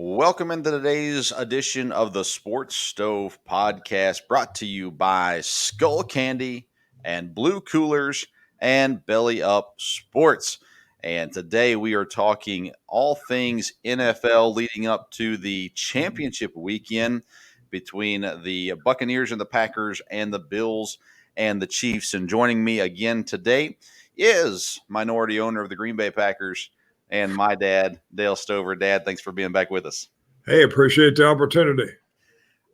Welcome into today's edition of the Sports Stove Podcast, brought to you by Skull Candy and Blue Coolers and Belly Up Sports. And today we are talking all things NFL leading up to the championship weekend between the Buccaneers and the Packers and the Bills and the Chiefs. And joining me again today is minority owner of the Green Bay Packers and my dad, Dale Stover. Dad, thanks for being back with us. Hey, appreciate the opportunity.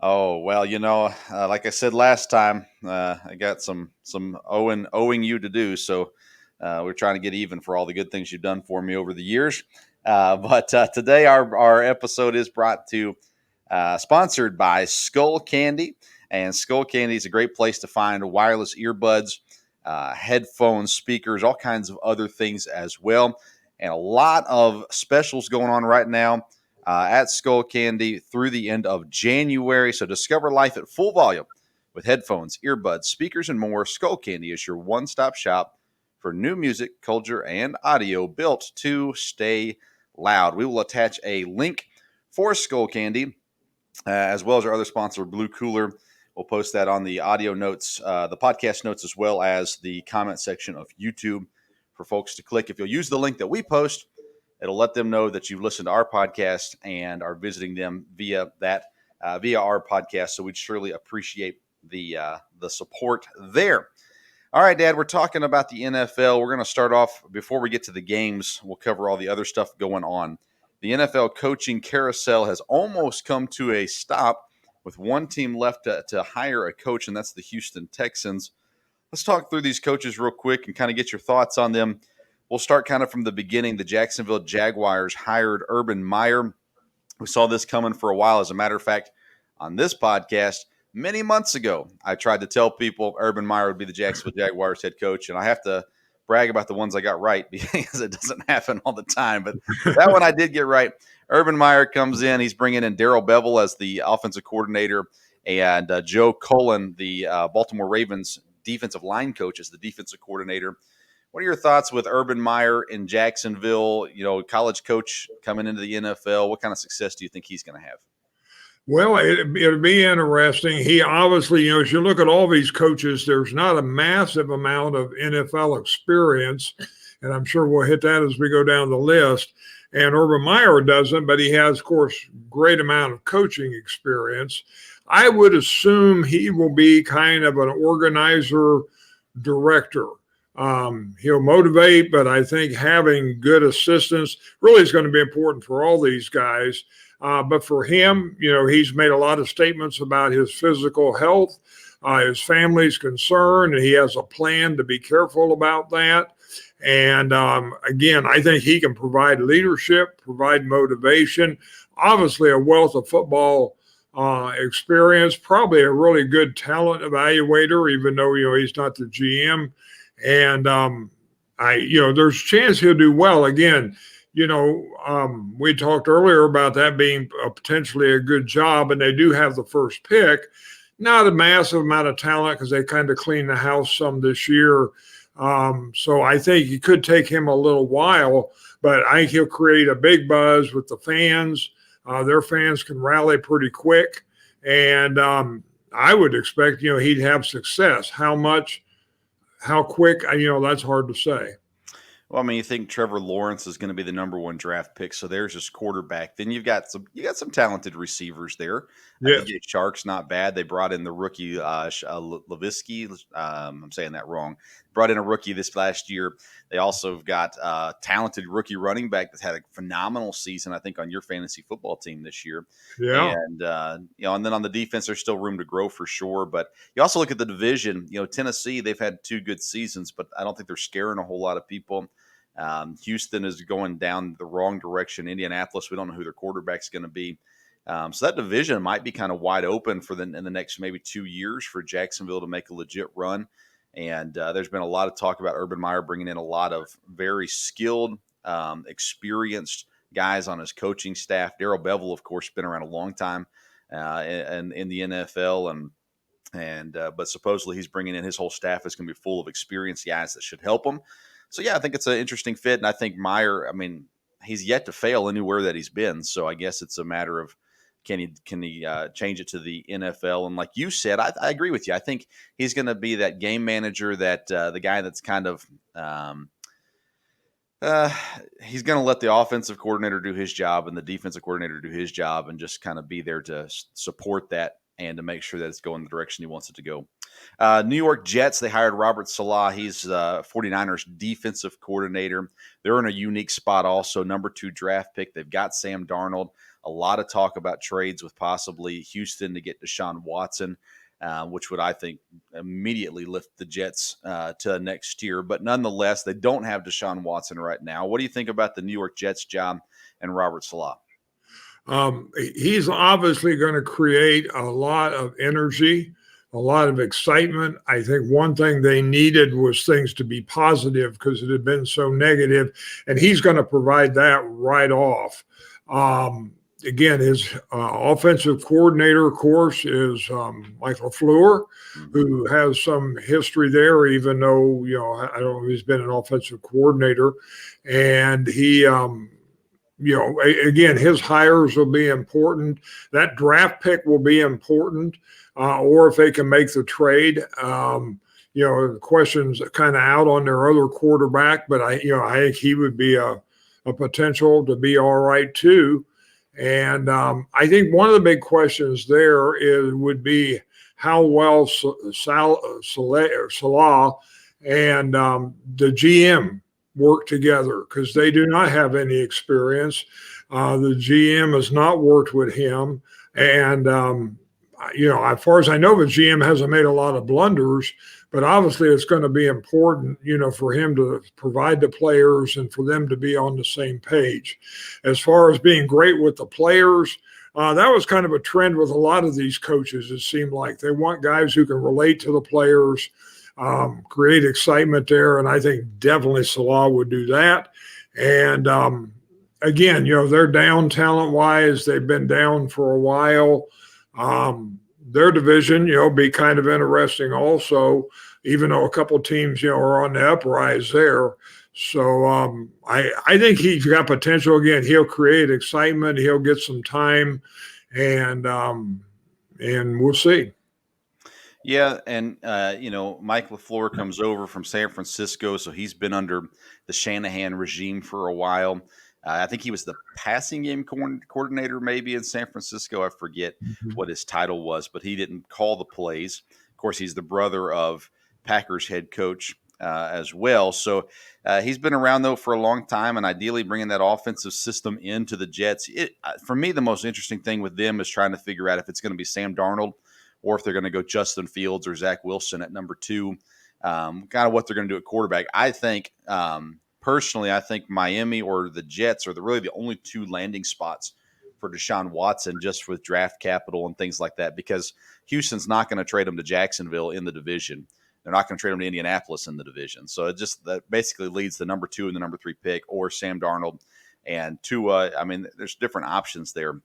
Oh, well, like I said last time, I got some owing you to do. So we're trying to get even for all the good things you've done for me over the years. But today our episode is sponsored by Skull Candy. And Skull Candy is a great place to find wireless earbuds, headphones, speakers, all kinds of other things as well. And a lot of specials going on right now at Skull Candy through the end of January. So discover life at full volume with headphones, earbuds, speakers, and more. Skull Candy is your one-stop shop for new music, culture, and audio built to stay loud. We will attach a link for Skull Candy as well as our other sponsor, Blue Cooler. We'll post that on the audio notes, the podcast notes, as well as the comment section of YouTube for folks to click. If you'll use the link that we post, it'll let them know that you've listened to our podcast and are visiting them via our podcast. So we'd surely appreciate the support there. All right, Dad, we're talking about the NFL. We're going to start off, before we get to the games, we'll cover all the other stuff going on. The NFL coaching carousel has almost come to a stop with one team left to hire a coach, and that's the Houston Texans. Let's talk through these coaches real quick and kind of get your thoughts on them. We'll start kind of from the beginning. The Jacksonville Jaguars hired Urban Meyer. We saw this coming for a while. As a matter of fact, on this podcast, many months ago, I tried to tell people Urban Meyer would be the Jacksonville Jaguars head coach, and I have to brag about the ones I got right because it doesn't happen all the time. But that one I did get right. Urban Meyer comes in. He's bringing in Darrell Bevell as the offensive coordinator and Joe Cullen, the Baltimore Ravens defensive line coach, as the defensive coordinator. What are your thoughts with Urban Meyer in Jacksonville? College coach coming into the NFL. What kind of success do you think he's going to have? Well, it'd be interesting. He obviously, as you look at all these coaches, there's not a massive amount of NFL experience. And I'm sure we'll hit that as we go down the list. And Urban Meyer doesn't, but he has, of course, great amount of coaching experience. I would assume he will be kind of an organizer director. He'll motivate, but I think having good assistants really is going to be important for all these guys. But for him, he's made a lot of statements about his physical health, his family's concern, and he has a plan to be careful about that. And again, I think he can provide leadership, provide motivation, obviously a wealth of football experience, probably a really good talent evaluator, even though, he's not the GM. And there's a chance he'll do well. Again, we talked earlier about that being potentially a good job, and they do have the first pick. Not a massive amount of talent because they kind of cleaned the house some this year. So I think it could take him a little while, but I think he'll create a big buzz with the fans. Their fans can rally pretty quick. And I would expect, he'd have success. How much, how quick, that's hard to say. Well, I mean, you think Trevor Lawrence is going to be the number one draft pick, so there's his quarterback. Then you got some talented receivers there. Yes. DJ Shark's not bad. They brought in the rookie Levisky. I'm saying that wrong. Brought in a rookie this last year. They also have got a talented rookie running back that's had a phenomenal season, I think, on your fantasy football team this year. Yeah. And and then on the defense, there's still room to grow for sure. But you also look at the division. Tennessee, they've had 2 good seasons, but I don't think they're scaring a whole lot of people. Houston is going down the wrong direction. Indianapolis, we don't know who their quarterback's going to be. So that division might be kind of wide open in the next maybe 2 years for Jacksonville to make a legit run. And there's been a lot of talk about Urban Meyer bringing in a lot of very skilled, experienced guys on his coaching staff. Darrell Bevell, of course, been around a long time in the NFL, but supposedly he's bringing in his whole staff is going to be full of experienced guys that should help him. So, yeah, I think it's an interesting fit. And I think Meyer, I mean, he's yet to fail anywhere that he's been. So I guess it's a matter of can he change it to the NFL? And like you said, I agree with you. I think he's going to be that game manager, that the guy that's kind of uh, he's going to let the offensive coordinator do his job and the defensive coordinator do his job, and just kind of be there to support that and to make sure that it's going the direction he wants it to go. New York Jets, they hired Robert Salah. He's 49ers defensive coordinator. They're in a unique spot also, number 2 draft pick. They've got Sam Darnold. A lot of talk about trades with possibly Houston to get Deshaun Watson, which would, I think, immediately lift the Jets to next year. But nonetheless, they don't have Deshaun Watson right now. What do you think about the New York Jets job and Robert Salah? He's obviously going to create a lot of energy, a lot of excitement. I think one thing they needed was things to be positive because it had been so negative, and he's going to provide that right off. Again, his offensive coordinator, of course, is Mike LaFleur, who has some history there, even though, I don't know if he's been an offensive coordinator. And he, again, his hires will be important. That draft pick will be important, or if they can make the trade. The question's kind of out on their other quarterback, but I think he would be a potential to be all right too. And I think one of the big questions there would be how well Salah and the GM work together, because they do not have any experience. The GM has not worked with him. And, as far as I know, the GM hasn't made a lot of blunders, but obviously it's going to be important, for him to provide the players and for them to be on the same page. As far as being great with the players, that was kind of a trend with a lot of these coaches. It seemed like they want guys who can relate to the players, create excitement there. And I think definitely Salah would do that. And again, they're down talent-wise. They've been down for a while. Their division, be kind of interesting also, even though a couple teams, are on the uprise there. So I think he's got potential. Again, he'll create excitement. He'll get some time, and we'll see. Yeah, and Mike LaFleur comes over from San Francisco, so he's been under the Shanahan regime for a while. I think he was the passing game coordinator maybe in San Francisco. I forget what his title was, but he didn't call the plays. Of course, he's the brother of Packers head coach as well. So he's been around, though, for a long time, and ideally bringing that offensive system into the Jets. For me, the most interesting thing with them is trying to figure out if it's going to be Sam Darnold or if they're going to go Justin Fields or Zach Wilson at number 2, kind of what they're going to do at quarterback. I think personally, I think Miami or the Jets are really the only 2 landing spots for Deshaun Watson, just with draft capital and things like that, because Houston's not going to trade him to Jacksonville in the division. They're not going to trade him to Indianapolis in the division. So that basically leads the number 2 and the number 3 pick, or Sam Darnold and Tua. I mean, there's different options there.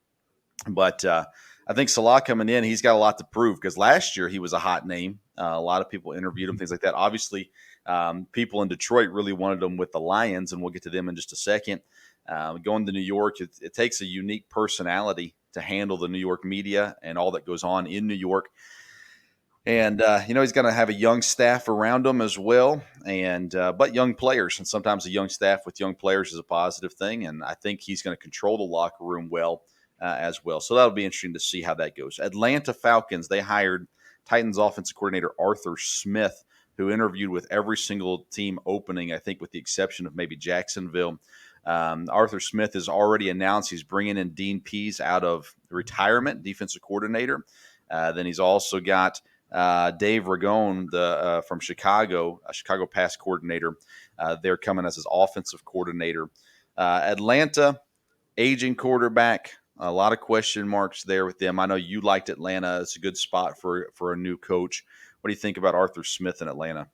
But I think Salah coming in, he's got a lot to prove, because last year he was a hot name. A lot of people interviewed him, things like that. Obviously, people in Detroit really wanted him with the Lions, and we'll get to them in just a second. Going to New York, it takes a unique personality to handle the New York media and all that goes on in New York. And, he's going to have a young staff around him as well, and but young players. And sometimes a young staff with young players is a positive thing, and I think he's going to control the locker room well as well. So that'll be interesting to see how that goes. Atlanta Falcons, they hired Titans offensive coordinator Arthur Smith, who interviewed with every single team opening, I think with the exception of maybe Jacksonville. Arthur Smith has already announced he's bringing in Dean Pease out of retirement, defensive coordinator. Then he's also got Dave Ragone from Chicago, a Chicago pass coordinator. They're coming as his offensive coordinator. Atlanta, aging quarterback. A lot of question marks there with them. I know you liked Atlanta. It's a good spot for a new coach. What do you think about Arthur Smith in Atlanta?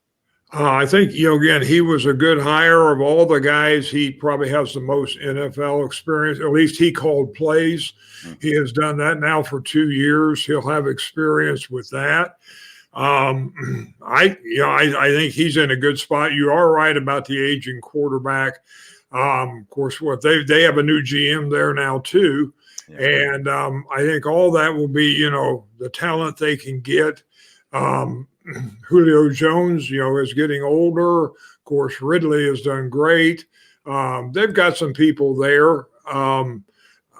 I think, again, he was a good hire. Of all the guys, he probably has the most NFL experience. At least he called plays. Mm-hmm. He has done that now for 2 years. He'll have experience with that. I think he's in a good spot. You are right about the aging quarterback. Of course, what they have a new GM there now too, Yeah. and I think all that will be, the talent they can get. Um, Julio Jones, is getting older. Of course, Ridley has done great. They've got some people there.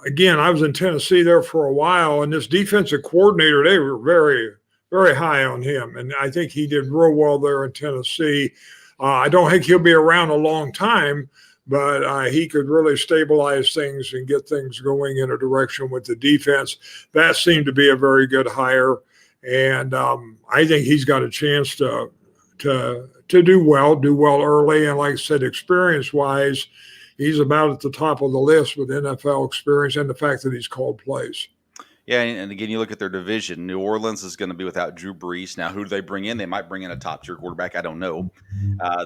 Again, I was in Tennessee there for a while, and this defensive coordinator, they were very, very high on him. And I think he did real well there in Tennessee. I don't think he'll be around a long time, but he could really stabilize things and get things going in a direction with the defense. That seemed to be a very good hire. And I think he's got a chance to do well early. And like I said, experience wise, he's about at the top of the list with NFL experience and the fact that he's called plays. Yeah, and again, you look at their division. New Orleans is going to be without Drew Brees. Now, who do they bring in? They might bring in a top tier quarterback. I don't know.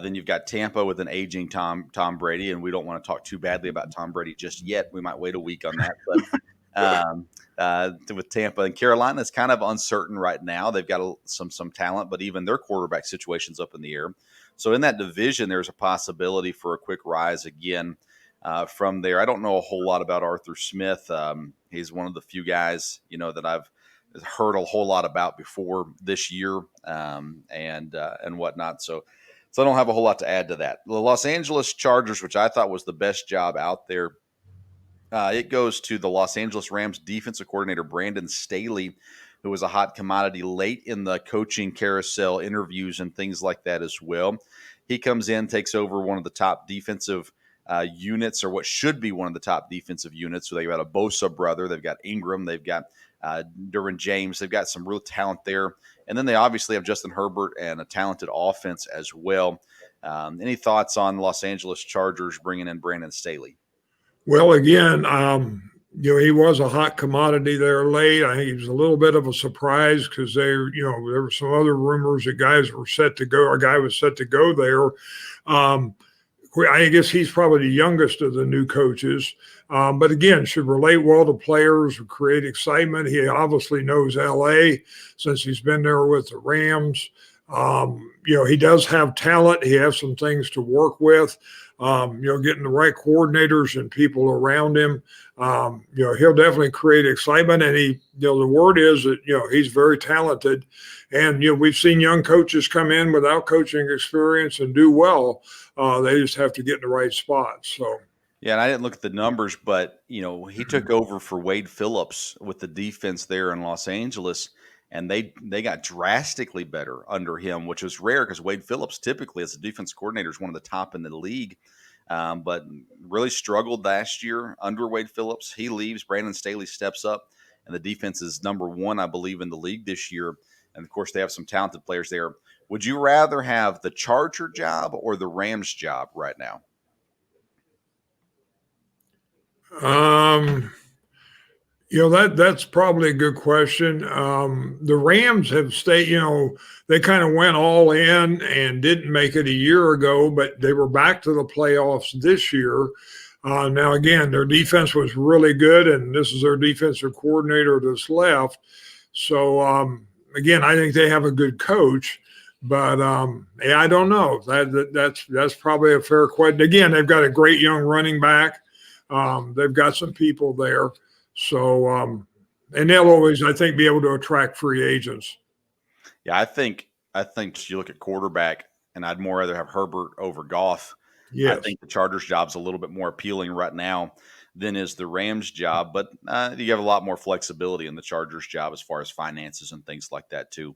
Then you've got Tampa with an aging Tom Brady, and we don't want to talk too badly about Tom Brady just yet. We might wait a week on that. But with Tampa and Carolina, it's kind of uncertain right now. They've got some talent, but even their quarterback situation's up in the air. So in that division, there's a possibility for a quick rise again. From there, I don't know a whole lot about Arthur Smith. He's one of the few guys, that I've heard a whole lot about before this year, and whatnot. So I don't have a whole lot to add to that. The Los Angeles Chargers, which I thought was the best job out there, it goes to the Los Angeles Rams defensive coordinator Brandon Staley, who was a hot commodity late in the coaching carousel interviews and things like that as well. He comes in, takes over one of the top defensive units, or what should be one of the top defensive units. So they've got a Bosa brother, they've got Ingram, they've got Derwin James, they've got some real talent there. And then they obviously have Justin Herbert and a talented offense as well. Any thoughts on Los Angeles Chargers bringing in Brandon Staley? Well, again, he was a hot commodity there late. I think he was a little bit of a surprise because there were some other rumors that guys were set to go. A guy was set to go there. I guess he's probably the youngest of the new coaches, but again, should relate well to players, create excitement. He obviously knows LA since he's been there with the Rams. He does have talent. He has some things to work with. Getting the right coordinators and people around him. He'll definitely create excitement. And the word is that, he's very talented. And, we've seen young coaches come in without coaching experience and do well. They just have to get in the right spot. So. Yeah, and I didn't look at the numbers, but he took over for Wade Phillips with the defense there in Los Angeles, and they got drastically better under him, which was rare because Wade Phillips typically, as a defense coordinator, is one of the top in the league, but really struggled last year under Wade Phillips. He leaves, Brandon Staley steps up, and the defense is number one, I believe, in the league this year. And of course, they have some talented players there. Would you rather have the Charger job or the Rams job right now? That's probably a good question. The Rams have stayed, they kind of went all in and didn't make it a year ago, but they were back to the playoffs this year. Now, again, their defense was really good, and this is their defensive coordinator that's left. So, again, I think they have a good coach. But I don't know. That's probably a fair question. Again, they've got a great young running back. They've got some people there. So, and they'll always, I think, be able to attract free agents. Yeah, I think you look at quarterback, and I'd more rather have Herbert over Goff. I Yes. think the Chargers job's a little bit more appealing right now than is the Rams job, but you have a lot more flexibility in the Chargers job as far as finances and things like that too.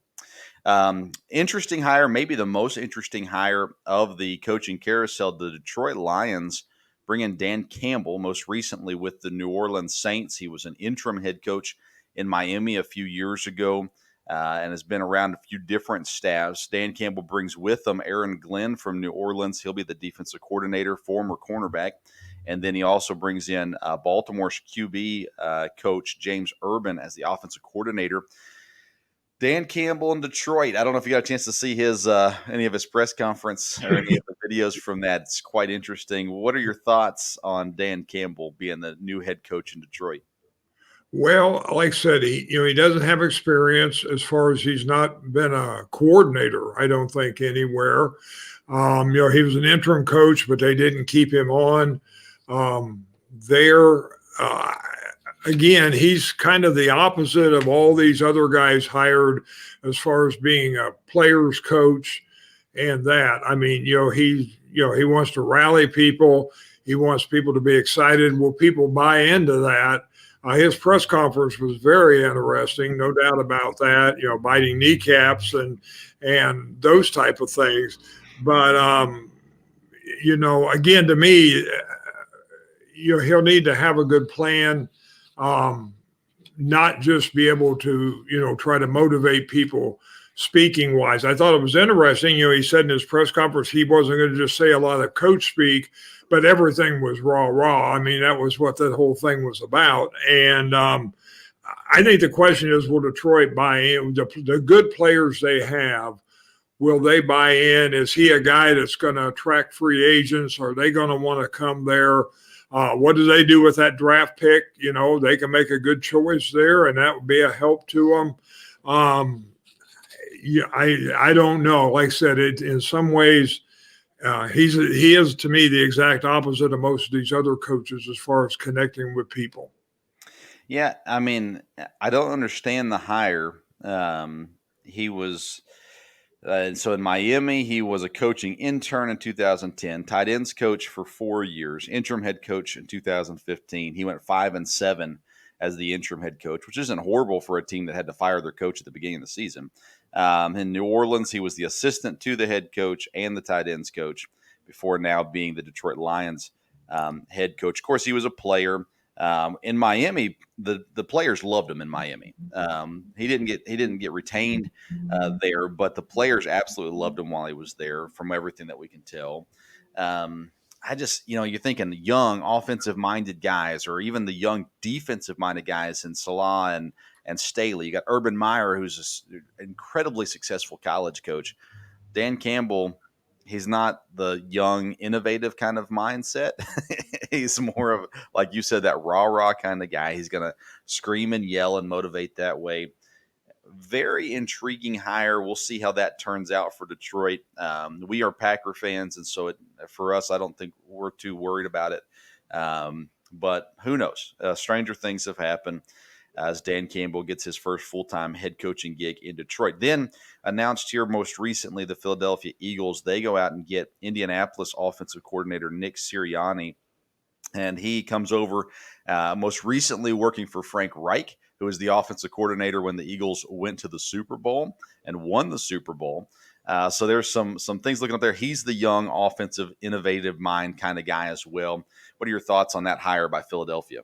Interesting hire, maybe the most interesting hire of the coaching carousel. The Detroit Lions bring in Dan Campbell, most recently with the New Orleans Saints. He was an interim head coach in Miami a few years ago, and has been around a few different staffs. Dan Campbell brings with him Aaron Glenn from New Orleans. He'll be the defensive coordinator, former cornerback. And then he also brings in Baltimore's QB coach, James Urban, as the offensive coordinator. Dan Campbell in Detroit. I don't know if you got a chance to see his any of his press conference or any of the videos from that. It's quite interesting. What are your thoughts on Dan Campbell being the new head coach in Detroit? Well, like I said, he doesn't have experience as far as he's not been a coordinator, I don't think, anywhere. He was an interim coach, but they didn't keep him on um, there. Uh, Again, he's kind of the opposite of all these other guys hired as far as being a player's coach and that. I mean, he wants to rally people. He wants people to be excited. Will people buy into that? His press conference was very interesting, no doubt about that. Biting kneecaps and those type of things. But again, to me, he'll need to have a good plan. Um, Not just be able to, try to motivate people speaking wise. I thought it was interesting. He said in his press conference he wasn't going to just say a lot of coach speak, but everything was raw, raw. I mean, that was what that whole thing was about. And I think the question is, will Detroit buy in? The good players they have, will they buy in? Is he a guy that's going to attract free agents? Are they going to want to come there? What do they do with that draft pick? They can make a good choice there, and that would be a help to them. Yeah, I don't know. Like I said, in some ways, he is to me the exact opposite of most of these other coaches as far as connecting with people. Yeah, I mean, I don't understand the hire. He was so in Miami, he was a coaching intern in 2010, tight ends coach for 4 years, interim head coach in 2015. He went 5-7 as the interim head coach, which isn't horrible for a team that had to fire their coach at the beginning of the season. In New Orleans, he was the assistant to the head coach and the tight ends coach before now being the Detroit Lions head coach. Of course, he was a player. In Miami, the players loved him in Miami. He didn't get retained there, but the players absolutely loved him while he was there, from everything that we can tell. I just, you're thinking young offensive minded guys, or even the young defensive minded guys in Salah and Staley. You got Urban Meyer, who's an incredibly successful college coach. Dan Campbell, he's not the young, innovative kind of mindset. He's more of, like you said, that rah rah kind of guy. He's going to scream and yell and motivate that way. Very intriguing hire. We'll see how that turns out for Detroit. We are Packer fans, and so for us, I don't think we're too worried about it. But who knows? Stranger things have happened as Dan Campbell gets his first full-time head coaching gig in Detroit. Then announced here most recently, the Philadelphia Eagles, they go out and get Indianapolis offensive coordinator Nick Sirianni, and he comes over most recently working for Frank Reich, who was the offensive coordinator when the Eagles went to the Super Bowl and won the Super Bowl. So there's some things looking up there. He's the young, offensive, innovative mind kind of guy as well. What are your thoughts on that hire by Philadelphia?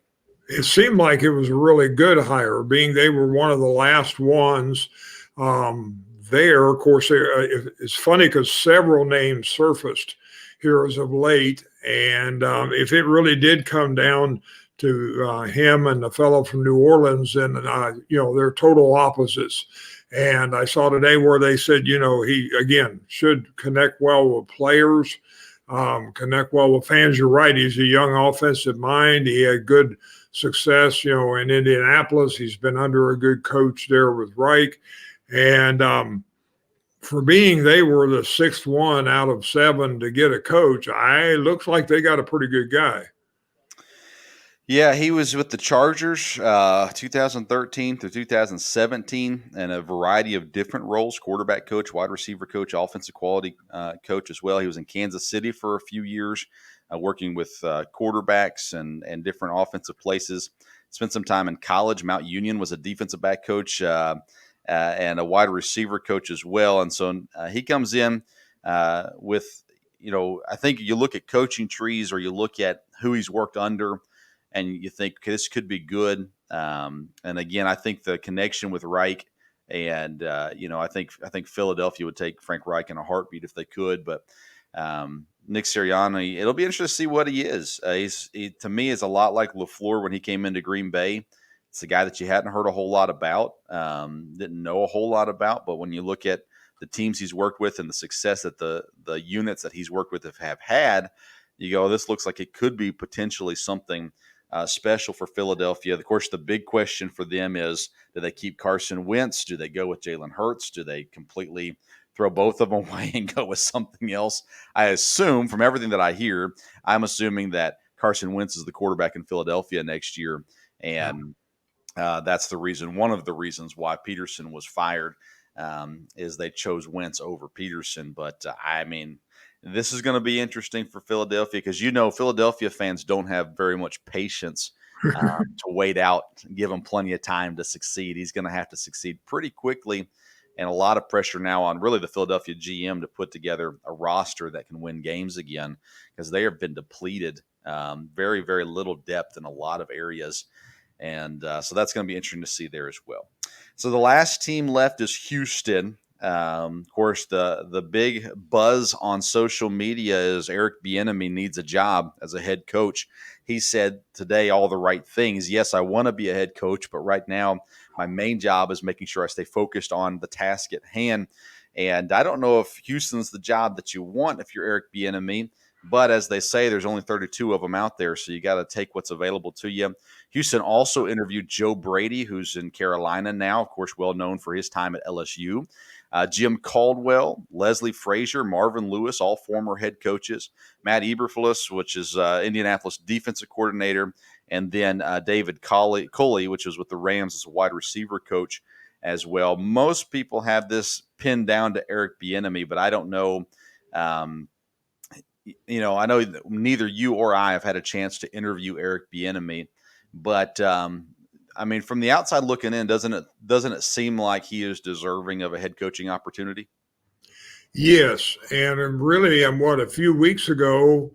It seemed like it was a really good hire, being they were one of the last ones there. Of course, it's funny because several names surfaced here as of late, and if it really did come down to him and the fellow from New Orleans, then they're total opposites. And I saw today where they said, he again should connect well with players, connect well with fans. You're right; he's a young offensive mind. He had good success, in Indianapolis. He's been under a good coach there with Reich. And for being they were the sixth one out of seven to get a coach, looks like they got a pretty good guy. Yeah, he was with the Chargers 2013 through 2017 in a variety of different roles: quarterback coach, wide receiver coach, offensive quality coach as well. He was in Kansas City for a few years, working with quarterbacks and different offensive places. Spent some time in college. Mount Union was a defensive back coach and a wide receiver coach as well. And so he comes in with, I think you look at coaching trees or you look at who he's worked under, and you think, okay, this could be good. And again, I think the connection with Reich, and I think Philadelphia would take Frank Reich in a heartbeat if they could. But Nick Sirianni, it'll be interesting to see what he is. He to me is a lot like LaFleur when he came into Green Bay. It's a guy that you hadn't heard a whole lot about, didn't know a whole lot about. But when you look at the teams he's worked with and the success that the units that he's worked with have had, you go, this looks like it could be potentially something special for Philadelphia. Of course, the big question for them is, do they keep Carson Wentz? Do they go with Jalen Hurts? Do they completely throw both of them away and go with something else. I assume from everything that I hear, I'm assuming that Carson Wentz is the quarterback in Philadelphia next year, and that's the reason. One of the reasons why Peterson was fired is they chose Wentz over Peterson. But I mean, this is going to be interesting for Philadelphia because Philadelphia fans don't have very much patience to wait out, give him plenty of time to succeed. He's going to have to succeed pretty quickly, and a lot of pressure now on really the Philadelphia GM to put together a roster that can win games again because they have been depleted. Very, very little depth in a lot of areas. And so that's going to be interesting to see there as well. So the last team left is Houston. Of course, the big buzz on social media is Eric Bieniemy needs a job as a head coach. He said today all the right things. Yes, I want to be a head coach, but right now my main job is making sure I stay focused on the task at hand. And I don't know if Houston's the job that you want if you're Eric Bieniemy, but as they say, there's only 32 of them out there, so you got to take what's available to you. Houston also interviewed Joe Brady, who's in Carolina now, of course, well known for his time at LSU. Jim Caldwell, Leslie Frazier, Marvin Lewis, all former head coaches. Matt Eberflus, which is Indianapolis defensive coordinator, and then David Culley, which was with the Rams as a wide receiver coach as well. Most people have this pinned down to Eric Bieniemy, but I don't know. I know that neither you or I have had a chance to interview Eric Bieniemy, but I mean, from the outside looking in, doesn't it seem like he is deserving of a head coaching opportunity? Yes, and really, a few weeks ago,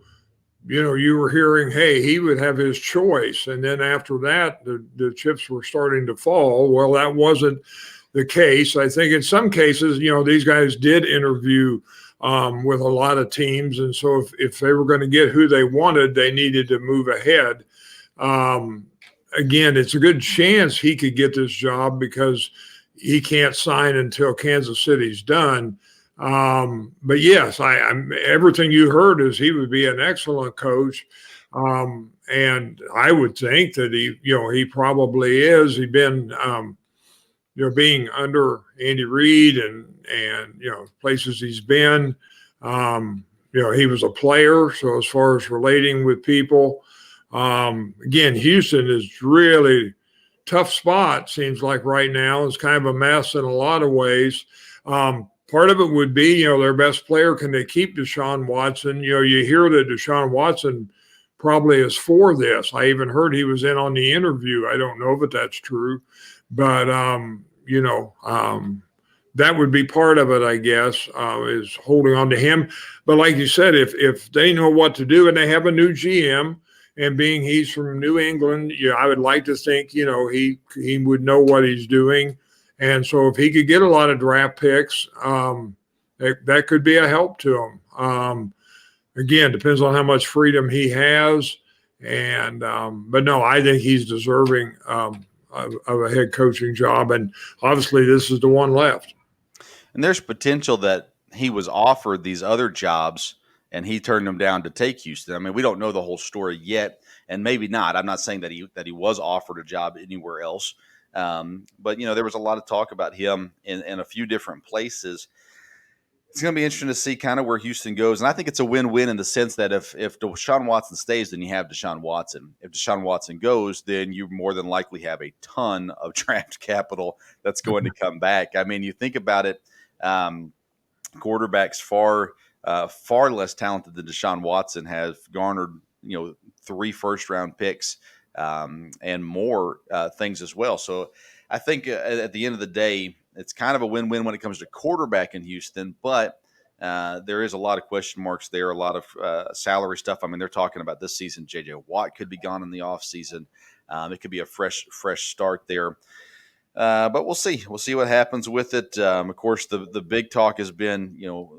you were hearing, hey, he would have his choice, and then after that, the chips were starting to fall. Well, that wasn't the case. I think in some cases, these guys did interview with a lot of teams, and so if they were going to get who they wanted, they needed to move ahead. Again, it's a good chance he could get this job because he can't sign until Kansas City's done. But yes, I'm everything you heard is he would be an excellent coach. And I would think that he probably is. He's been, being under Andy Reid and places he's been. He was a player, so as far as relating with people, again, Houston is really tough spot. Seems like right now it's kind of a mess in a lot of ways. Part of it would be, their best player. Can they keep Deshaun Watson? You hear that Deshaun Watson probably is for this. I even heard he was in on the interview. I don't know if that's true, but that would be part of it, I guess, is holding on to him. But like you said, if they know what to do and they have a new GM, and being he's from New England, I would like to think, he would know what he's doing. And so if he could get a lot of draft picks, that could be a help to him. Again, depends on how much freedom he has. And but no, I think he's deserving of a head coaching job. And obviously this is the one left. And there's potential that he was offered these other jobs and he turned them down to take Houston. I mean, we don't know the whole story yet, and maybe not. I'm not saying that he was offered a job anywhere else, but there was a lot of talk about him in a few different places. It's going to be interesting to see kind of where Houston goes, and I think it's a win-win in the sense that if Deshaun Watson stays, then you have Deshaun Watson. If Deshaun Watson goes, then you more than likely have a ton of draft capital that's going to come back. I mean, you think about it. Quarterbacks far less talented than Deshaun Watson have garnered 3 first-round picks and more things as well. So I think at the end of the day, it's kind of a win-win when it comes to quarterback in Houston, but there is a lot of question marks there, a lot of salary stuff. I mean, they're talking about this season. J.J. Watt could be gone in the offseason. It could be a fresh start there. But we'll see. We'll see what happens with it. Of course, the big talk has been,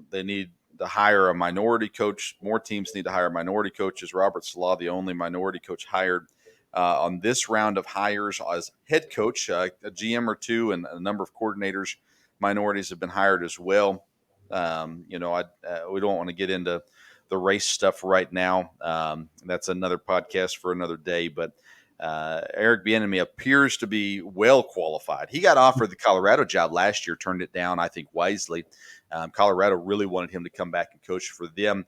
they need to hire a minority coach. More teams need to hire minority coaches. Robert Salah, the only minority coach hired on this round of hires as head coach, a GM or two, and a number of coordinators, minorities have been hired as well. We don't want to get into the race stuff right now. That's another podcast for another day. But Eric Bieniemy appears to be well qualified. He got offered the Colorado job last year, turned it down, I think, wisely. Colorado really wanted him to come back and coach for them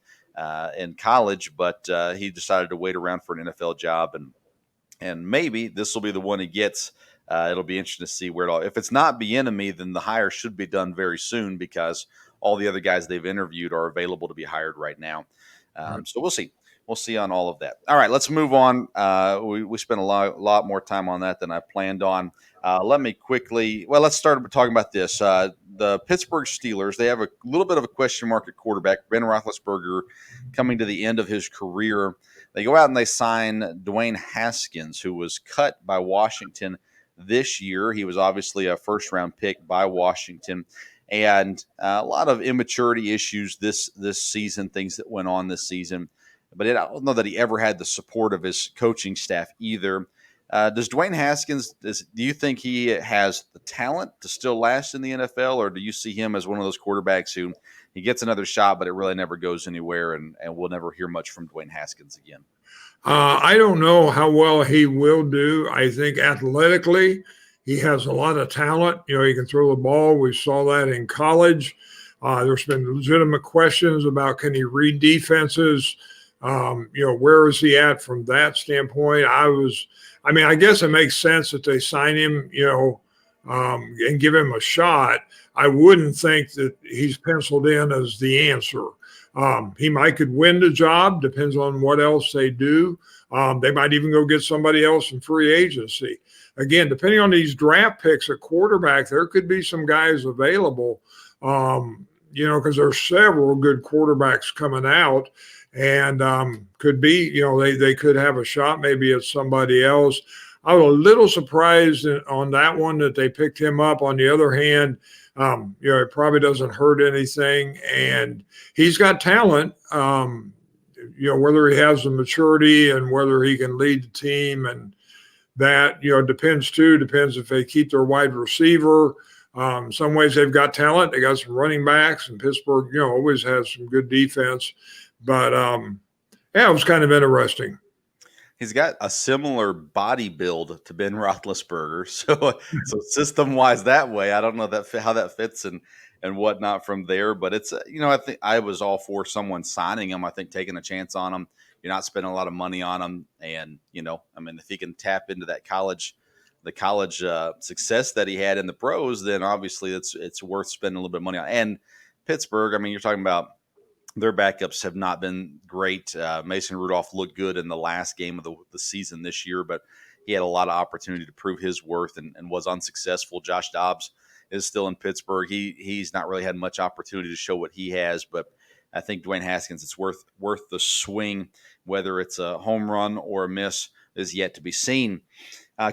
in college, but he decided to wait around for an NFL job, and maybe this will be the one he gets. It'll be interesting to see where it all. If it's not Bieniemy, then the hire should be done very soon because all the other guys they've interviewed are available to be hired right now. Right. So we'll see. We'll see on all of that. All right, let's move on. We spent a lot more time on that than I planned on. Let me quickly. Well, let's start talking about this. The Pittsburgh Steelers. They have a little bit of a question mark at quarterback. Ben Roethlisberger coming to the end of his career. They go out and they sign Dwayne Haskins, who was cut by Washington this year. He was obviously a first-round pick by Washington, and a lot of immaturity issues this season, things that went on this season. But I don't know that he ever had the support of his coaching staff either. Does Dwayne Haskins, do you think he has the talent to still last in the NFL, or do you see him as one of those quarterbacks who he gets another shot, but it really never goes anywhere, and we'll never hear much from Dwayne Haskins again? I don't know how well he will do. I think athletically, he has a lot of talent. He can throw the ball. We saw that in college. There's been legitimate questions about can he read defenses. Where is he at from that standpoint? I guess it makes sense that they sign him, and give him a shot. I wouldn't think that he's penciled in as the answer. He could win the job, depends on what else they do. They might even go get somebody else in free agency. Again, depending on these draft picks at quarterback, there could be some guys available, because there's several good quarterbacks coming out. And could be, they could have a shot maybe at somebody else. I was a little surprised on that one that they picked him up. On the other hand, it probably doesn't hurt anything, and he's got talent. Whether he has the maturity and whether he can lead the team, and that depends if they keep their wide receiver. Some ways they've got talent. They got some running backs, and Pittsburgh, always has some good defense. But it was kind of interesting. He's got a similar body build to Ben Roethlisberger, so system wise that way, I don't know how that fits and whatnot from there. But it's I think I was all for someone signing him. I think taking a chance on him. You're not spending a lot of money on him, and if he can tap into that the college success that he had in the pros, then obviously it's worth spending a little bit of money on. And Pittsburgh, you're talking about. Their backups have not been great. Mason Rudolph looked good in the last game of the season this year, but he had a lot of opportunity to prove his worth and was unsuccessful. Josh Dobbs is still in Pittsburgh. He's not really had much opportunity to show what he has, but I think Dwayne Haskins, it's worth the swing. Whether it's a home run or a miss is yet to be seen.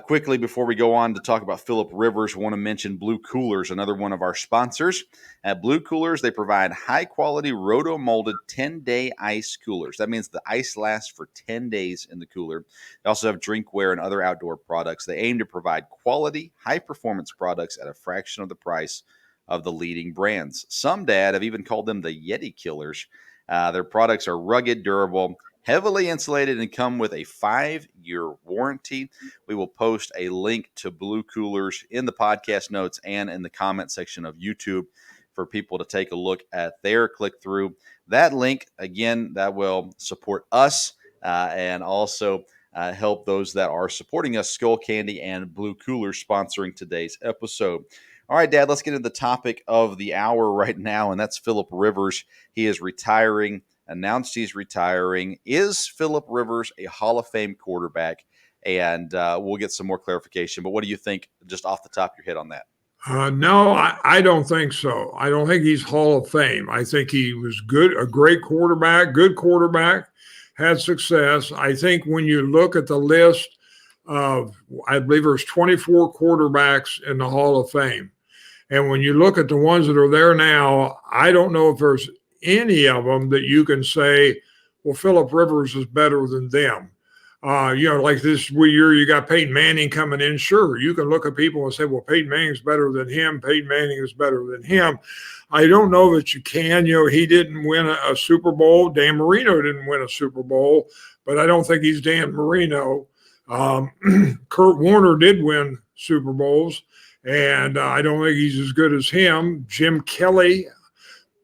Quickly, before we go on to talk about Phillip Rivers, I want to mention Blue Coolers, another one of our sponsors. At Blue Coolers, they provide high-quality roto-molded 10-day ice coolers. That means the ice lasts for 10 days in the cooler. They also have drinkware and other outdoor products. They aim to provide quality, high-performance products at a fraction of the price of the leading brands. Some dad have even called them the Yeti Killers. Their products are rugged, durable, heavily insulated, and come with a 5-year warranty. We will post a link to Blue Coolers in the podcast notes and in the comment section of YouTube for people to take a look at there. Click through that link. Again, that will support us and also help those that are supporting us, Skull Candy and Blue Coolers, sponsoring today's episode. All right, Dad, let's get into the topic of the hour right now, and that's Phillip Rivers. He is retiring. Announced he's retiring. Is Phillip Rivers a Hall of Fame quarterback? And we'll get some more clarification. But what do you think just off the top of your head on that? No, I don't think so. I don't think he's Hall of Fame. I think he was good, a great quarterback, good quarterback, had success. I think when you look at the list of, I believe there's 24 quarterbacks in the Hall of Fame. And when you look at the ones that are there now, I don't know if there's any of them that you can say, well, Phillip Rivers is better than them. Like this year, you got Peyton Manning coming in. Sure, you can look at people and say, well, Peyton Manning's better than him. Peyton Manning is better than him. I don't know that you can. He didn't win a Super Bowl. Dan Marino didn't win a Super Bowl, but I don't think he's Dan Marino. Um, Kurt Warner did win Super Bowls, and I don't think he's as good as him. Jim Kelly,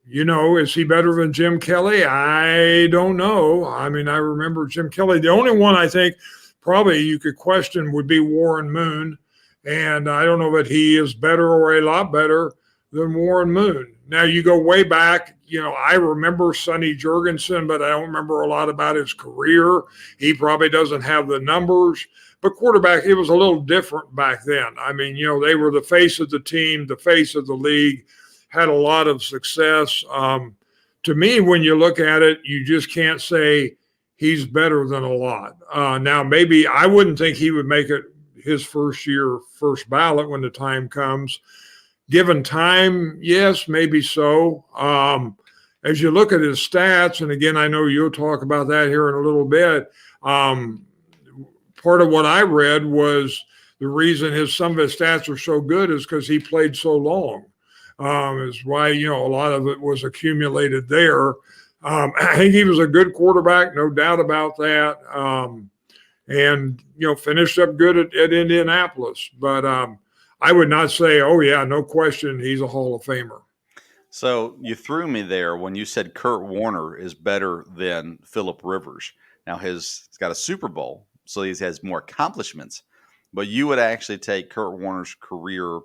is he better than Jim Kelly? I don't know. I mean, I remember Jim Kelly. The only one I think probably you could question would be Warren Moon. And I don't know that he is better or a lot better than Warren Moon. Now, you go way back, I remember Sonny Jurgensen, but I don't remember a lot about his career. He probably doesn't have the numbers. But quarterback, it was a little different back then. I mean, they were the face of the team, the face of the league, had a lot of success. To me, when you look at it, you just can't say he's better than a lot. Now, maybe I wouldn't think he would make it his first year, first ballot when the time comes. Given time, yes, maybe so. As you look at his stats, and again, I know you'll talk about that here in a little bit. Part of what I read was the reason some of his stats are so good is because he played so long. Is why a lot of it was accumulated there. I think he was a good quarterback, no doubt about that. And finished up good at Indianapolis. But I would not say, oh yeah, no question, he's a Hall of Famer. So you threw me there when you said Kurt Warner is better than Phillip Rivers. Now he's got a Super Bowl, so he has more accomplishments. But you would actually take Kurt Warner's career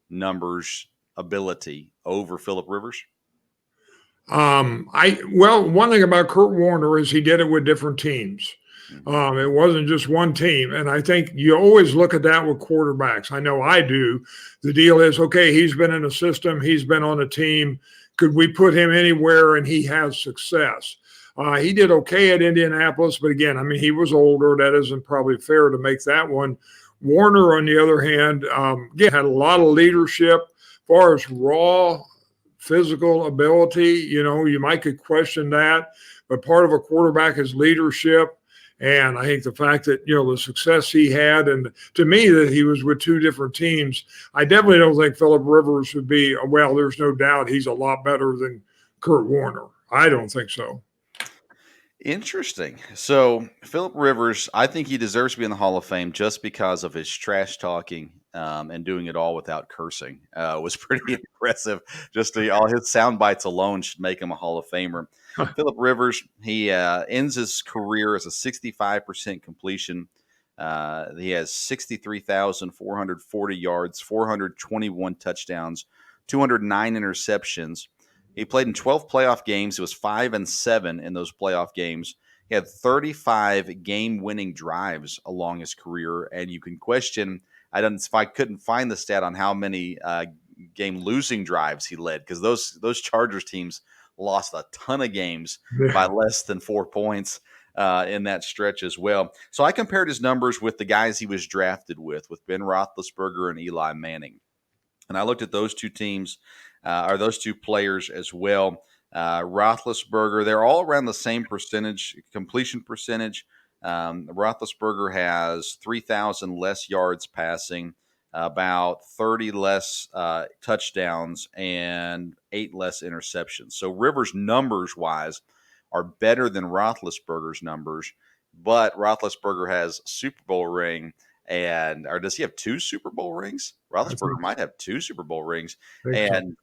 numbers ability over Phillip Rivers? One thing about Kurt Warner is he did it with different teams. Mhm. It wasn't just one team, and I think you always look at that with quarterbacks. I know I do. The deal is, okay, he's been in a system, he's been on a team. Could we put him anywhere and he has success? He did okay at Indianapolis, but again, I mean, he was older. That isn't probably fair to make that one. Warner, on the other hand, again, had a lot of leadership. As far as raw physical ability, you might could question that, but part of a quarterback is leadership. And I think the fact that, the success he had, and to me, that he was with two different teams, I definitely don't think Phillip Rivers would be, well, there's no doubt he's a lot better than Kurt Warner. I don't think so. Interesting. So Philip Rivers, I think he deserves to be in the Hall of Fame just because of his trash talking and doing it all without cursing. Was pretty impressive. All his sound bites alone should make him a Hall of Famer. Philip Rivers, he ends his career as a 65% completion. He has 63,440 yards, 421 touchdowns, 209 interceptions. He played in 12 playoff games. He was 5-7 in those playoff games. He had 35 game-winning drives along his career, and you can question. If I couldn't find the stat on how many game-losing drives he led, because those Chargers teams lost a ton of games by Yeah. less than 4 points in that stretch as well. So I compared his numbers with the guys he was drafted with Ben Roethlisberger and Eli Manning. And I looked at those two teams, or those two players as well. Roethlisberger, they're all around the same completion percentage. Roethlisberger has 3,000 less yards passing, about 30 less touchdowns, and 8 less interceptions. So Rivers, numbers wise, are better than Roethlisberger's numbers, but Roethlisberger has Super Bowl ring or does he have two Super Bowl rings? I think, Roethlisberger might have two Super Bowl rings, think so. and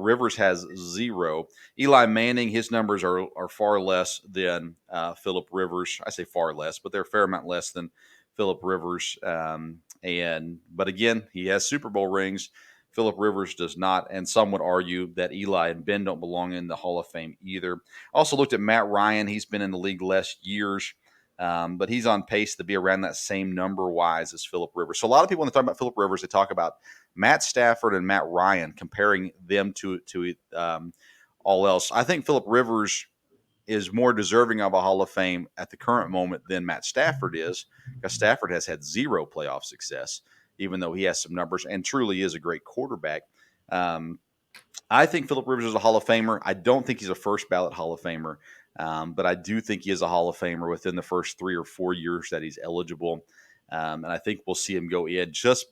Rivers has zero. Eli Manning, his numbers are far less than Philip Rivers. I say far less, but they're a fair amount less than Philip Rivers. But again, he has Super Bowl rings. Philip Rivers does not, and some would argue that Eli and Ben don't belong in the Hall of Fame either. Also looked at Matt Ryan. He's been in the league less years. But he's on pace to be around that same number wise as Philip Rivers. So a lot of people, when they talk about Philip Rivers, they talk about Matt Stafford and Matt Ryan, comparing them to all else. I think Philip Rivers is more deserving of a Hall of Fame at the current moment than Matt Stafford is, because Stafford has had zero playoff success, even though he has some numbers and truly is a great quarterback. Um, I think Philip Rivers is a Hall of Famer. I don't think he's a first ballot Hall of Famer, but I do think he is a Hall of Famer within the first 3 or 4 years that he's eligible. And I think we'll see him go in just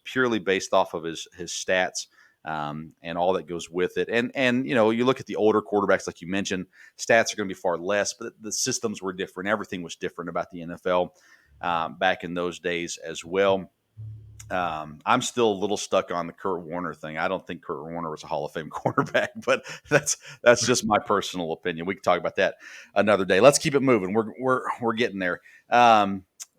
purely based off of his stats and all that goes with it. And you look at the older quarterbacks, like you mentioned, stats are going to be far less, but the systems were different. Everything was different about the NFL. back in those days as well. I'm still a little stuck on the Kurt Warner thing. I don't think Kurt Warner was a Hall of Fame quarterback, but that's just my personal opinion. We can talk about that another day. Let's keep it moving. We're getting there.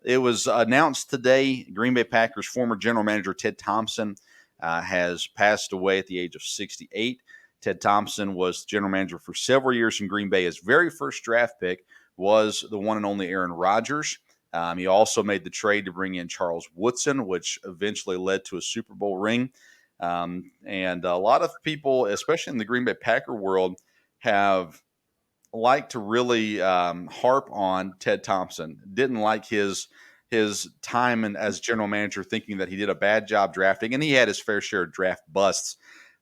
It was announced today. Green Bay Packers former general manager Ted Thompson has passed away at the age of 68. Ted Thompson was general manager for several years in Green Bay. His very first draft pick was the one and only Aaron Rodgers. He also made the trade to bring in Charles Woodson, which eventually led to a Super Bowl ring. And a lot of people, especially in the Green Bay Packer world, have liked to really harp on Ted Thompson. Didn't like his time as general manager, thinking that he did a bad job drafting, and he had his fair share of draft busts.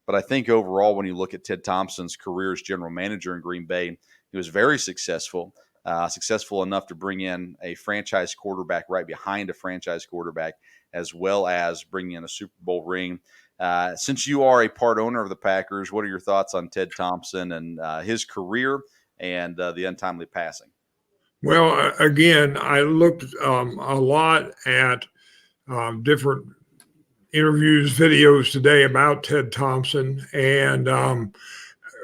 But I think overall, when you look at Ted Thompson's career as general manager in Green Bay, he was very successful. Successful enough to bring in a franchise quarterback right behind a franchise quarterback, as well as bringing in a Super Bowl ring. Since you are a part owner of the Packers, what are your thoughts on Ted Thompson and his career and the untimely passing? Well, again, I looked a lot at different interviews, videos today about Ted Thompson. And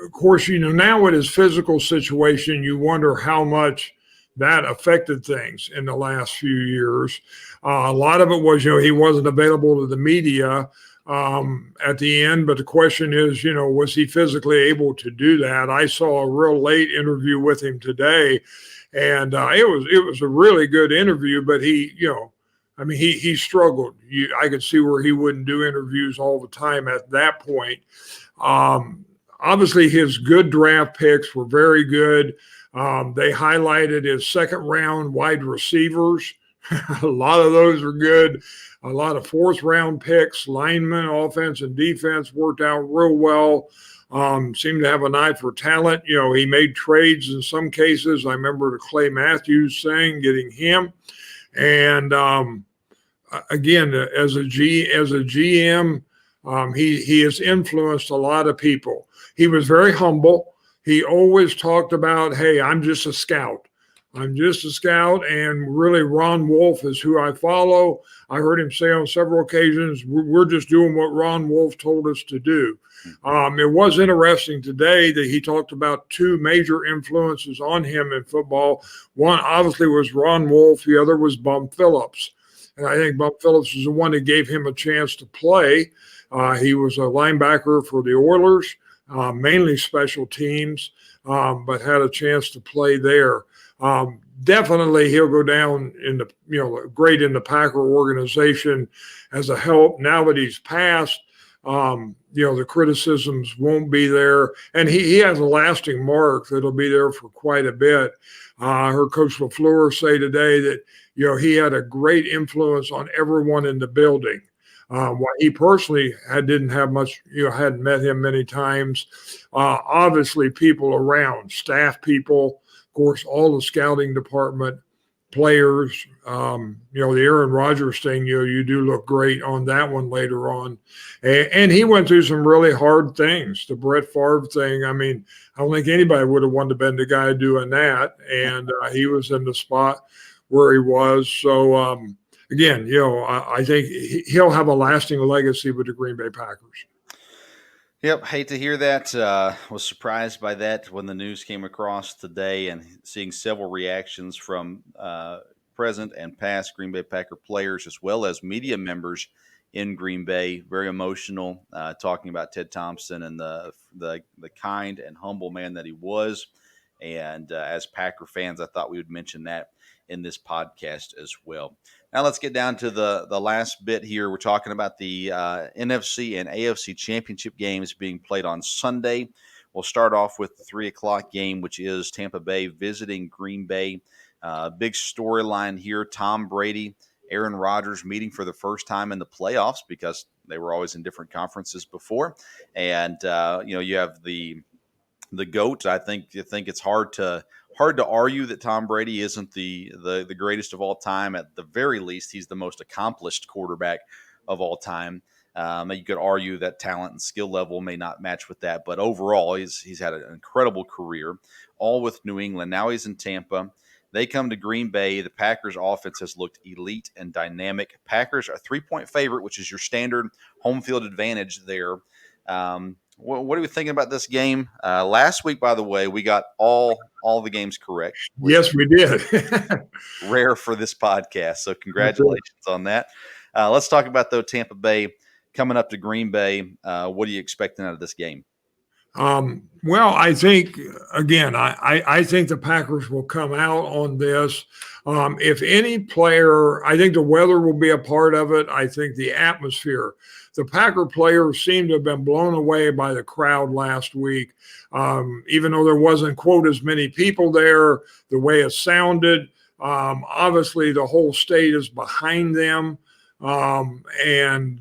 of course, now with his physical situation, you wonder how much that affected things in the last few years. A lot of it was, he wasn't available to the media at the end. But the question is, was he physically able to do that? I saw a real late interview with him today, and it was a really good interview. But he struggled. I could see where he wouldn't do interviews all the time at that point. Obviously, his good draft picks were very good. They highlighted his second round wide receivers. A lot of those are good. A lot of fourth round picks, linemen, offense and defense worked out real well. Seemed to have an eye for talent. He made trades in some cases. I remember the Clay Matthews thing, getting him. And again, as a GM, he has influenced a lot of people. He was very humble. He always talked about, hey, I'm just a scout. I'm just a scout, and really Ron Wolf is who I follow. I heard him say on several occasions, we're just doing what Ron Wolf told us to do. It was interesting today that he talked about two major influences on him in football. One obviously was Ron Wolf. The other was Bum Phillips. And I think Bum Phillips is the one that gave him a chance to play. He was a linebacker for the Oilers, mainly special teams, but had a chance to play there. Definitely he'll go down in great in the Packer organization as a help. Now that he's passed, the criticisms won't be there. And he has a lasting mark that'll be there for quite a bit. I heard Coach LaFleur say today that, he had a great influence on everyone in the building. While he personally didn't have much, hadn't met him many times. Obviously, people around, staff people, of course, all the scouting department, players, the Aaron Rodgers thing, you do look great on that one later on. And he went through some really hard things. The Brett Favre thing, I don't think anybody would have wanted to been the guy doing that. And he was in the spot where he was. So, again, I think he'll have a lasting legacy with the Green Bay Packers. Yep, hate to hear that. Was surprised by that when the news came across today, and seeing several reactions from present and past Green Bay Packer players, as well as media members in Green Bay. Very emotional, talking about Ted Thompson and the kind and humble man that he was. And as Packer fans, I thought we would mention that in this podcast as well. Now let's get down to the last bit here. We're talking about the NFC and AFC championship games being played on Sunday. We'll start off with the 3:00 game, which is Tampa Bay visiting Green Bay. Big storyline here. Tom Brady, Aaron Rodgers meeting for the first time in the playoffs, because they were always in different conferences before. And, you have the GOAT. I think it's hard to argue that Tom Brady isn't the greatest of all time. At the very least, he's the most accomplished quarterback of all time. You could argue that talent and skill level may not match with that, but overall, he's had an incredible career, all with New England. Now he's in Tampa. They come to Green Bay. The Packers offense has looked elite and dynamic. Packers are a 3-point favorite, which is your standard home field advantage there. What are we thinking about this game? Last week, by the way, we got all the games correct, which Yes, we did. rare for this podcast. So That's it. congratulations on that. Let's talk about though Tampa Bay coming up to Green Bay. What are you expecting out of this game? Well, I think again, I think the Packers will come out on this. If any player, I think the weather will be a part of it. I think the atmosphere. The Packer players seem to have been blown away by the crowd last week, even though there wasn't quote as many people there. The way it sounded, obviously the whole state is behind them, and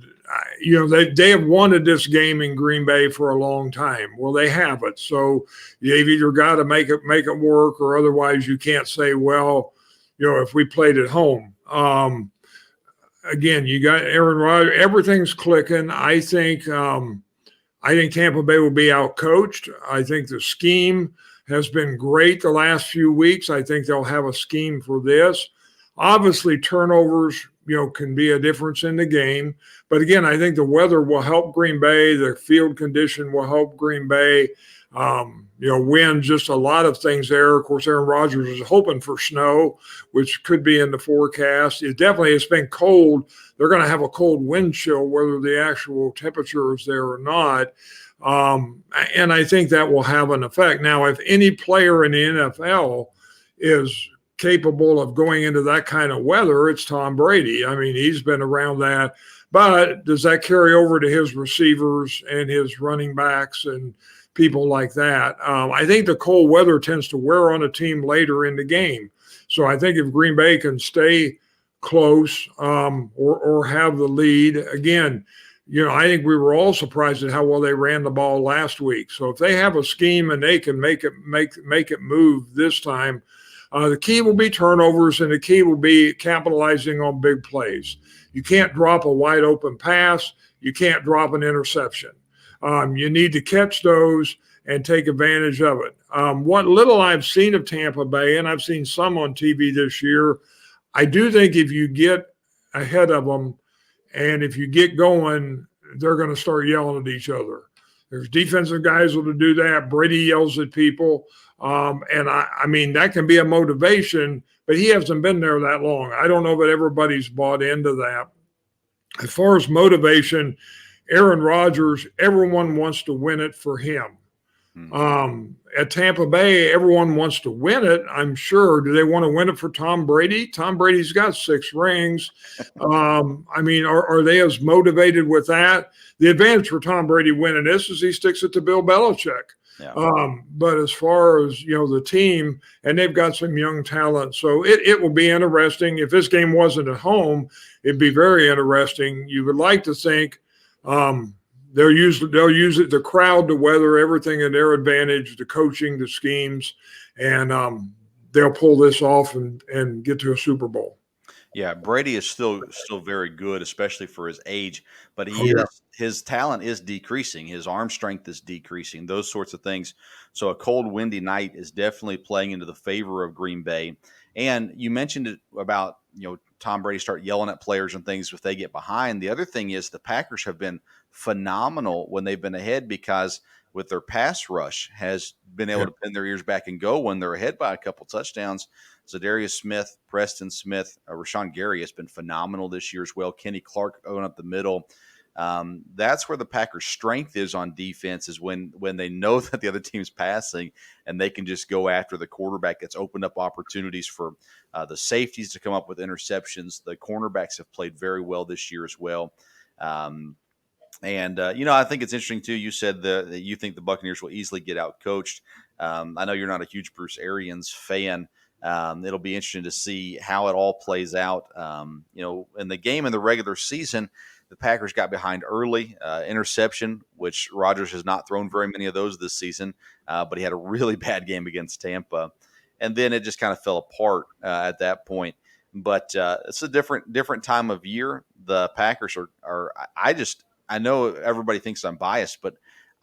they have wanted this game in Green Bay for a long time. Well, they have it, so they've either got to make it work, or otherwise you can't say, well, if we played at home. Again, you got Aaron Rodgers. Everything's clicking. I think Tampa Bay will be outcoached. I think the scheme has been great the last few weeks. I think they'll have a scheme for this. Obviously, turnovers, can be a difference in the game. But again, I think the weather will help Green Bay. The field condition will help Green Bay. Wind, just a lot of things there. Of course, Aaron Rodgers is hoping for snow, which could be in the forecast. It's been cold. They're going to have a cold wind chill, whether the actual temperature is there or not. And I think that will have an effect. Now, if any player in the NFL is capable of going into that kind of weather, it's Tom Brady. I mean, he's been around that. But does that carry over to his receivers and his running backs and people like that? I think the cold weather tends to wear on a team later in the game. So I think if Green Bay can stay close or have the lead, again, I think we were all surprised at how well they ran the ball last week. So if they have a scheme and they can make it move this time, the key will be turnovers, and the key will be capitalizing on big plays. You can't drop a wide open pass. You can't drop an interception. You need to catch those and take advantage of it. What little I've seen of Tampa Bay, and I've seen some on TV this year, I do think if you get ahead of them and if you get going, they're going to start yelling at each other. There's defensive guys that'll do that. Brady yells at people. And I mean, that can be a motivation, but he hasn't been there that long. I don't know that everybody's bought into that. As far as motivation, Aaron Rodgers, everyone wants to win it for him. At Tampa Bay, everyone wants to win it, I'm sure. Do they want to win it for Tom Brady? Tom Brady's got 6 rings. I mean, are they as motivated with that? The advantage for Tom Brady winning this is he sticks it to Bill Belichick. Yeah. But as far as, the team, and they've got some young talent, so it will be interesting. If this game wasn't at home, it'd be very interesting. You would like to think they'll use it, the crowd to weather everything in their advantage, the coaching, the schemes, and they'll pull this off and get to a Super Bowl. Yeah, Brady is still very good, especially for his age. But Yeah. his talent is decreasing. His arm strength is decreasing. Those sorts of things. So a cold, windy night is definitely playing into the favor of Green Bay. And you mentioned it about Tom Brady start yelling at players and things if they get behind. The other thing is the Packers have been phenomenal when they've been ahead because with their pass rush has been able to pin their ears back and go when they're ahead by a couple touchdowns. Zadarius Smith, Preston Smith, Rashawn Gary has been phenomenal this year as well. Kenny Clark going up the middle. That's where the Packers' strength is on defense is when they know that the other team's passing and they can just go after the quarterback. It's opened up opportunities for the safeties to come up with interceptions. The cornerbacks have played very well this year as well. I think it's interesting, too. You said that you think the Buccaneers will easily get out coached. I know you're not a huge Bruce Arians fan. It'll be interesting to see how it all plays out. In the game in the regular season, the Packers got behind early, interception, which Rodgers has not thrown very many of those this season, but he had a really bad game against Tampa. And then it just kind of fell apart at that point. But it's a different time of year. The Packers are I know everybody thinks I'm biased, but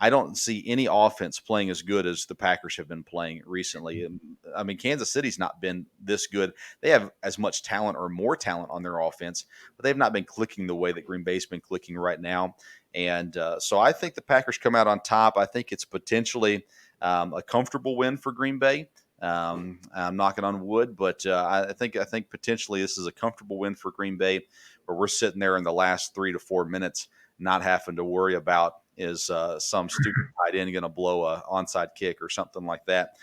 I don't see any offense playing as good as the Packers have been playing recently. I mean, Kansas City's not been this good. They have as much talent or more talent on their offense, but they've not been clicking the way that Green Bay's been clicking right now. And so I think the Packers come out on top. I think it's potentially a comfortable win for Green Bay. I'm knocking on wood, but I think potentially this is a comfortable win for Green Bay, where we're sitting there in the last 3 to 4 minutes, not having to worry about is some stupid tight end going to blow a onside kick or something like that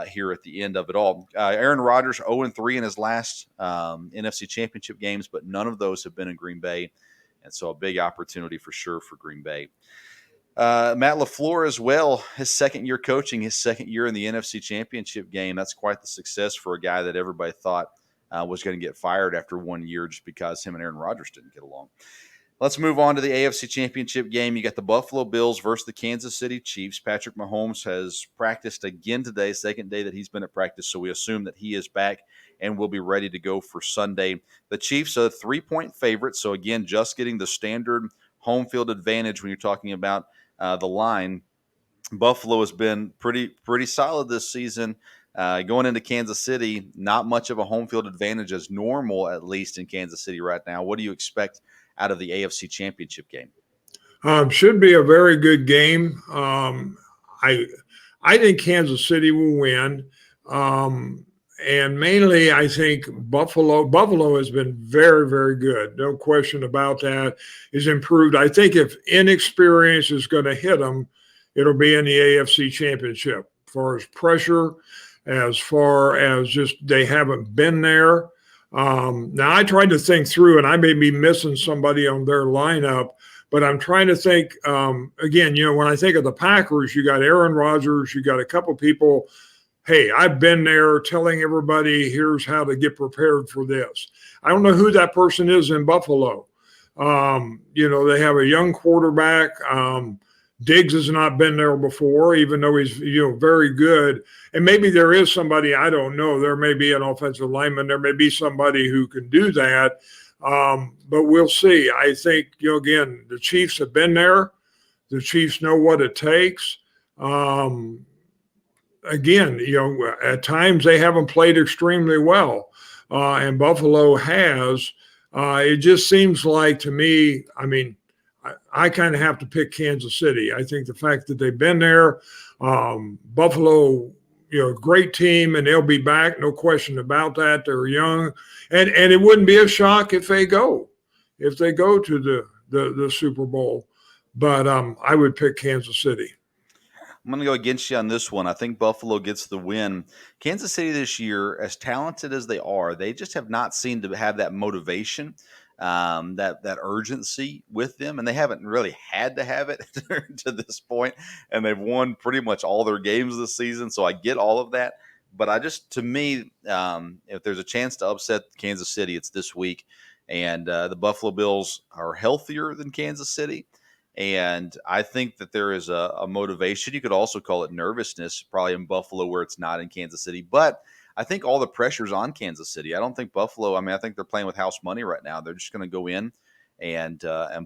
here at the end of it all. Aaron Rodgers 0-3 in his last NFC Championship games, but none of those have been in Green Bay, and so a big opportunity for sure for Green Bay. Matt LaFleur as well, his second year coaching, his second year in the NFC Championship game. That's quite the success for a guy that everybody thought was going to get fired after 1 year just because him and Aaron Rodgers didn't get along. Let's move on to the AFC Championship game. You got the Buffalo Bills versus the Kansas City Chiefs. Patrick Mahomes has practiced again today, second day that he's been at practice, so we assume that he is back and will be ready to go for Sunday. The Chiefs are a 3-point favorite, so again, just getting the standard home field advantage when you're talking about the line. Buffalo has been pretty solid this season. Going into Kansas City, not much of a home field advantage as normal, at least in Kansas City right now. What do you expect out of the AFC Championship game? Should be a very good game. I I think Kansas City will win. Um, and mainly, I think Buffalo has been very, very good. No question about that. Is improved. I think if inexperience is going to hit them, it'll be in the AFC Championship. As far as pressure, as far as just they haven't been there. Now, I tried to think through, and I may be missing somebody on their lineup, but I'm trying to think again. When I think of the Packers, you got Aaron Rodgers, you got a couple people. Hey, I've been there telling everybody, here's how to get prepared for this. I don't know who that person is in Buffalo. They have a young quarterback. Diggs has not been there before, even though he's very good. And maybe there is somebody, I don't know. There may be an offensive lineman. There may be somebody who can do that. But we'll see. I think again, the Chiefs have been there. The Chiefs know what it takes. Again, at times they haven't played extremely well, and Buffalo has. It just seems like to me. I mean, I kind of have to pick Kansas City. I think the fact that they've been there, Buffalo, great team, and they'll be back, no question about that. They're young, and it wouldn't be a shock if they go to the Super Bowl. But I would pick Kansas City. I'm going to go against you on this one. I think Buffalo gets the win. Kansas City this year, as talented as they are, they just have not seemed to have that motivation, that urgency with them, and they haven't really had to have it to this point. And they've won pretty much all their games this season, so I get all of that. But to me, if there's a chance to upset Kansas City, it's this week. And the Buffalo Bills are healthier than Kansas City. And I think that there is a motivation. You could also call it nervousness, probably in Buffalo where it's not in Kansas City. But I think all the pressure's on Kansas City. I don't think Buffalo. I mean, I think they're playing with house money right now. They're just going to go in and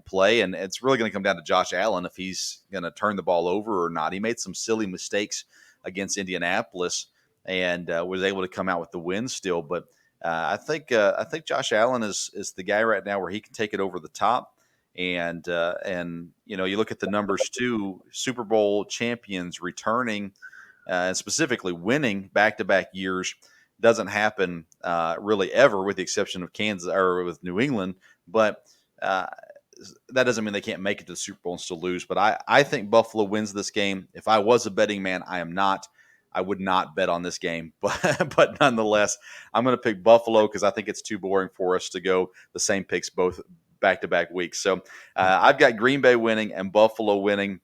play, and it's really going to come down to Josh Allen if he's going to turn the ball over or not. He made some silly mistakes against Indianapolis and was able to come out with the win still. But I think Josh Allen is the guy right now where he can take it over the top. And you look at the numbers too. Super Bowl champions returning and specifically winning back-to-back years doesn't happen really ever, with the exception of Kansas or with New England. But that doesn't mean they can't make it to the Super Bowl and still lose. But I think Buffalo wins this game. If I was a betting man, I am not. I would not bet on this game, but nonetheless, I'm going to pick Buffalo because I think it's too boring for us to go the same picks both back-to-back weeks. So I've got Green Bay winning and Buffalo winning.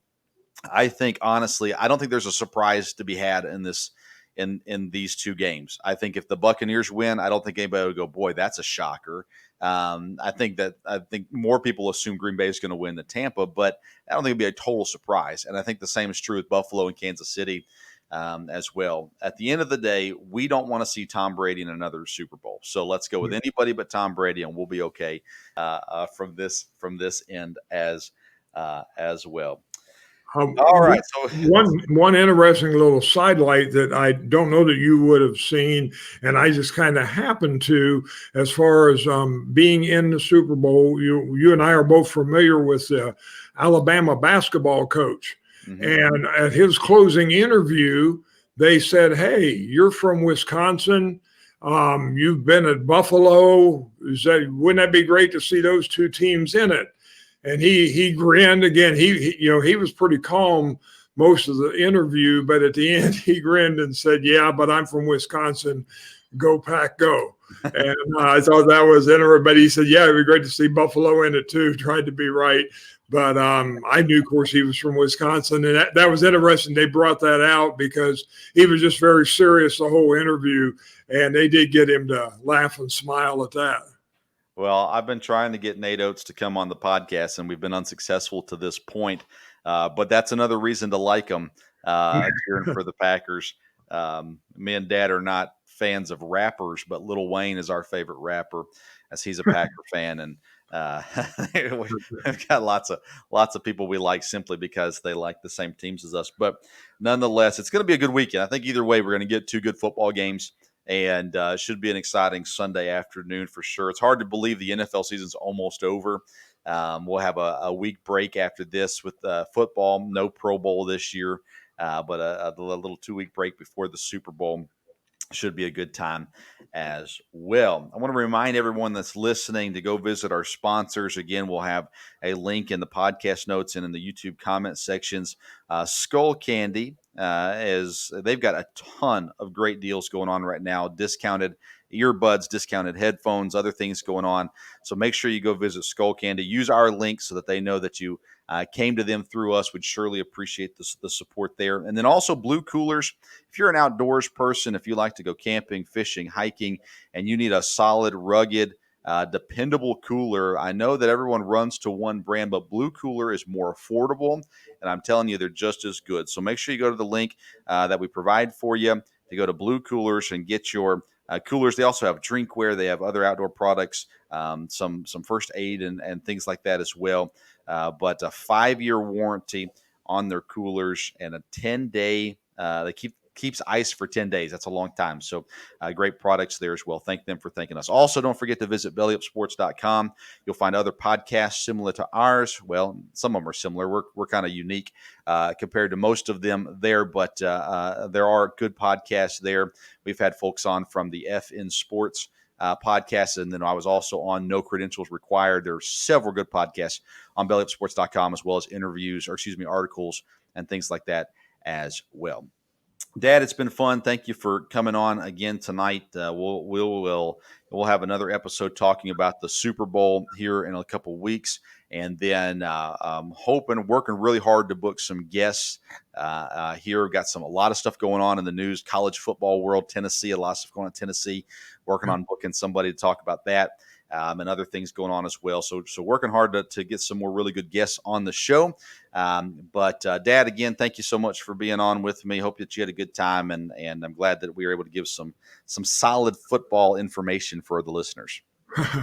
I think honestly, I don't think there's a surprise to be had in this in these two games. I think if the Buccaneers win, I don't think anybody would go, boy, that's a shocker. I think more people assume Green Bay is going to win than Tampa, but I don't think it'd be a total surprise. And I think the same is true with Buffalo and Kansas City as well. At the end of the day, we don't want to see Tom Brady in another Super Bowl. So let's go with anybody but Tom Brady, and we'll be okay from this end as well. All right. So One interesting little sidelight that I don't know that you would have seen, and I just kind of happened to, as far as being in the Super Bowl. You and I are both familiar with the Alabama basketball coach, mhm. and at his closing interview, they said, "Hey, you're from Wisconsin. You've been at Buffalo. Wouldn't that be great to see those two teams in it?" And he grinned again. He was pretty calm most of the interview, but at the end he grinned and said, "Yeah, but I'm from Wisconsin. Go Pack, go!" And I thought that was interesting. But he said, "Yeah, it'd be great to see Buffalo in it too." Tried to be right, but I knew, of course, he was from Wisconsin, and that was interesting. They brought that out because he was just very serious the whole interview, and they did get him to laugh and smile at that. Well, I've been trying to get Nate Oates to come on the podcast, and we've been unsuccessful to this point. But that's another reason to like him, cheering for the Packers. Me and Dad are not fans of rappers, but Lil Wayne is our favorite rapper, as he's a Packer fan, and uh, we've got lots of people we like simply because they like the same teams as us. But nonetheless, it's going to be a good weekend. I think either way, we're going to get two good football games, and it should be an exciting Sunday afternoon for sure. It's hard to believe the NFL season's almost over. We'll have a week break after this with football. No Pro Bowl this year, but a little 2 week break before the Super Bowl. Should be a good time as well. I want to remind everyone that's listening to go visit our sponsors. Again, we'll have a link in the podcast notes and in the YouTube comment sections. Skull Candy is they've got a ton of great deals going on right now. Discounted earbuds, discounted headphones, other things going on. So make sure you go visit Skull Candy. Use our link so that they know that you came to them through us. Would surely appreciate the support there. And then also Blue Coolers. If you're an outdoors person, if you like to go camping, fishing, hiking, and you need a solid, rugged, dependable cooler, I know that everyone runs to one brand, but Blue Cooler is more affordable, and I'm telling you, they're just as good. So make sure you go to the link that we provide for you to go to Blue Coolers and get your coolers. They also have drinkware. They have other outdoor products, some first aid and things like that as well. But a 5-year warranty on their coolers and a 10-day. They keeps ice for 10 days. That's a long time. So great products there as well. Thank them for thanking us. Also, don't forget to visit bellyupsports.com. You'll find other podcasts similar to ours. Well, some of them are similar. We're kind of unique compared to most of them there, but there are good podcasts there. We've had folks on from the FN Sports podcast, and then I was also on No Credentials Required. There are several good podcasts on bellyupsports.com, as well as interviews, or excuse me, articles and things like that as well. Dad, it's been fun. Thank you for coming on again tonight. We'll have another episode talking about the Super Bowl here in a couple of weeks, and then I'm working really hard to book some guests here. We've got a lot of stuff going on in the news, college football world, Tennessee, a lot of stuff going on in Tennessee. Working on booking somebody to talk about that. And other things going on as well. So working hard to get some more really good guests on the show. But Dad, again, thank you so much for being on with me. Hope that you had a good time, and I'm glad that we were able to give some solid football information for the listeners.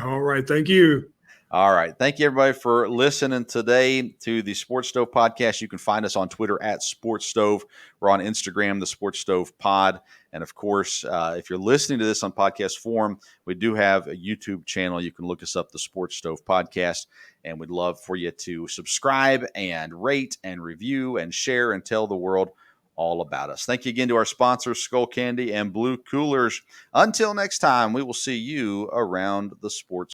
All right. Thank you. All right. Thank you, everybody, for listening today to the Sports Stove podcast. You can find us on Twitter at Sports Stove. We're on Instagram, the Sports Stove Pod. And of course, if you're listening to this on podcast form, we do have a YouTube channel. You can look us up, the Sports Stove Podcast. And we'd love for you to subscribe and rate and review and share and tell the world all about us. Thank you again to our sponsors, Skull Candy and Blue Coolers. Until next time, we will see you around the sports